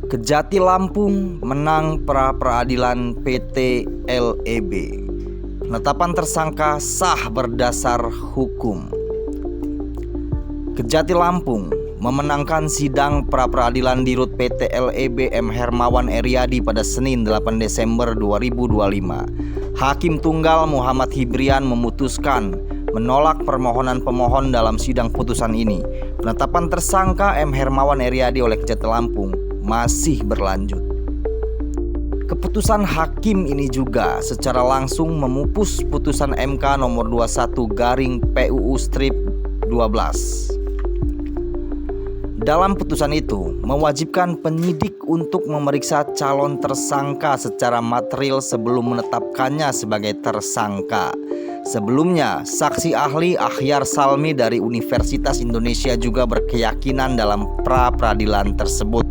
Kejati Lampung menang pra-peradilan PT LEB. Penetapan tersangka sah berdasar hukum. Kejati Lampung memenangkan sidang pra-peradilan di Rut PT LEB M. Hermawan Eryadi pada Senin 8 Desember 2025. Hakim Tunggal Muhammad Hibrian memutuskan menolak permohonan pemohon dalam sidang putusan ini. Penetapan tersangka M. Hermawan Eryadi oleh Kejati Lampung masih berlanjut. Keputusan hakim ini juga secara langsung memupus putusan MK nomor 21/PUU/12. Dalam putusan itu mewajibkan penyidik untuk memeriksa calon tersangka secara material sebelum menetapkannya sebagai tersangka. Sebelumnya, saksi ahli Akhyar Salmi dari Universitas Indonesia juga berkeyakinan dalam pra-peradilan tersebut.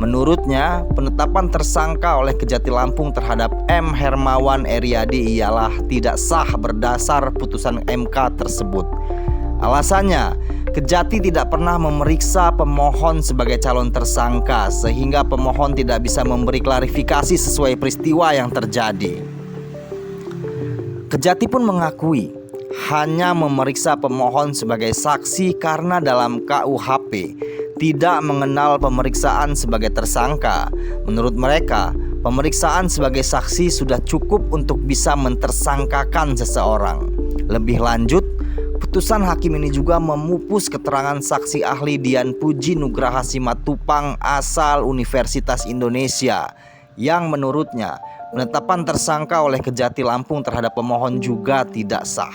Menurutnya, penetapan tersangka oleh Kejati Lampung terhadap M. Hermawan Eryadi ialah tidak sah berdasar putusan MK tersebut. Alasannya, Kejati tidak pernah memeriksa pemohon sebagai calon tersangka sehingga pemohon tidak bisa memberi klarifikasi sesuai peristiwa yang terjadi. Kejati pun mengakui hanya memeriksa pemohon sebagai saksi karena dalam KUHP tidak mengenal pemeriksaan sebagai tersangka. Menurut mereka, pemeriksaan sebagai saksi sudah cukup untuk bisa mentersangkakan seseorang. Lebih lanjut, putusan hakim ini juga memupus keterangan saksi ahli Dian Puji Nugraha Simatupang asal Universitas Indonesia yang menurutnya penetapan tersangka oleh Kejati Lampung terhadap pemohon juga tidak sah.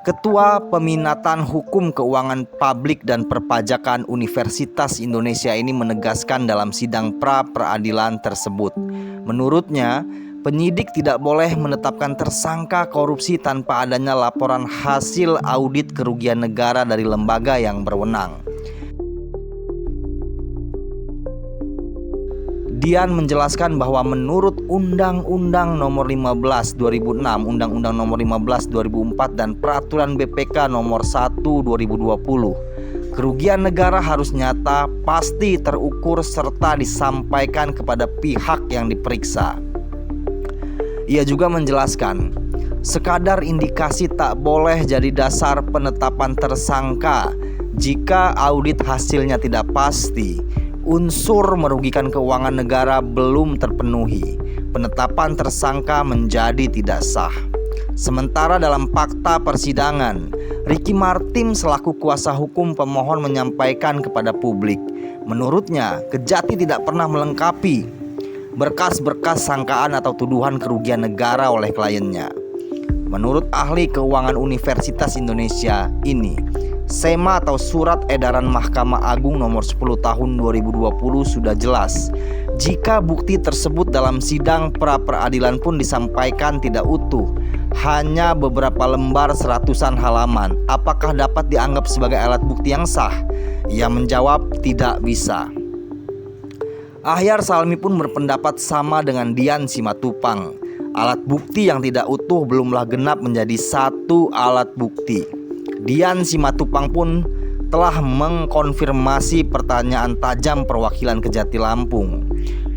Ketua Peminatan Hukum Keuangan Publik dan Perpajakan Universitas Indonesia ini menegaskan dalam sidang pra-peradilan tersebut. Menurutnya, penyidik tidak boleh menetapkan tersangka korupsi tanpa adanya laporan hasil audit kerugian negara dari lembaga yang berwenang. Dian menjelaskan bahwa menurut Undang-Undang Nomor 15 2006, Undang-Undang Nomor 15 2004 dan Peraturan BPK Nomor 1 2020, kerugian negara harus nyata, pasti terukur serta disampaikan kepada pihak yang diperiksa. Ia juga menjelaskan, sekadar indikasi tak boleh jadi dasar penetapan tersangka jika audit hasilnya tidak pasti. Unsur merugikan keuangan negara belum terpenuhi, penetapan tersangka menjadi tidak sah. Sementara dalam fakta persidangan, Ricky Martim selaku kuasa hukum pemohon menyampaikan kepada publik, menurutnya Kejati tidak pernah melengkapi berkas-berkas sangkaan atau tuduhan kerugian negara oleh kliennya. Menurut ahli keuangan Universitas Indonesia ini, SEMA atau Surat Edaran Mahkamah Agung nomor 10 tahun 2020 sudah jelas. Jika bukti tersebut dalam sidang pra-peradilan pun disampaikan tidak utuh, hanya beberapa lembar seratusan halaman, apakah dapat dianggap sebagai alat bukti yang sah? Ia menjawab tidak bisa. Akhyar Salmi pun berpendapat sama dengan Dian Simatupang. Alat bukti yang tidak utuh belumlah genap menjadi satu alat bukti. Dian Simatupang pun telah mengkonfirmasi pertanyaan tajam perwakilan Kejati Lampung.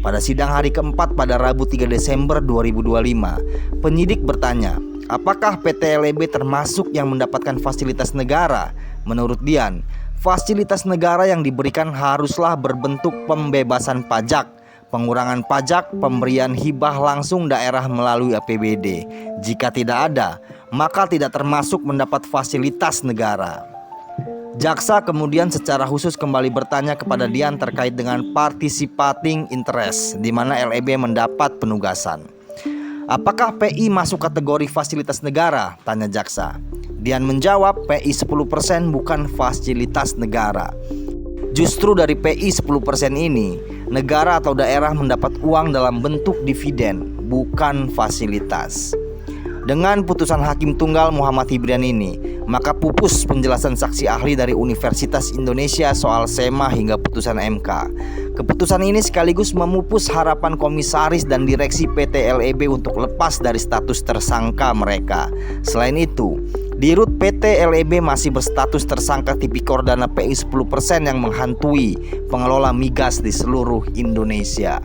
Pada sidang hari keempat pada Rabu 3 Desember 2025, penyidik bertanya, apakah PT LEB termasuk yang mendapatkan fasilitas negara? Menurut Dian, fasilitas negara yang diberikan haruslah berbentuk pembebasan pajak, pengurangan pajak, pemberian hibah langsung daerah melalui APBD. Jika tidak ada, maka tidak termasuk mendapat fasilitas negara. Jaksa kemudian secara khusus kembali bertanya kepada Dian terkait dengan participating interest, di mana LEB mendapat penugasan. Apakah PI masuk kategori fasilitas negara? Tanya jaksa. Dian menjawab, PI 10% bukan fasilitas negara. Justru dari PI 10% ini, negara atau daerah mendapat uang dalam bentuk dividen, bukan fasilitas. Dengan putusan Hakim Tunggal Muhammad Hibrian ini, maka pupus penjelasan saksi ahli dari Universitas Indonesia soal SEMA hingga putusan MK. Keputusan ini sekaligus memupus harapan komisaris dan direksi PT LEB untuk lepas dari status tersangka mereka. Selain itu, Dirut PT LEB masih berstatus tersangka tipikor dana PI 10% yang menghantui pengelola migas di seluruh Indonesia.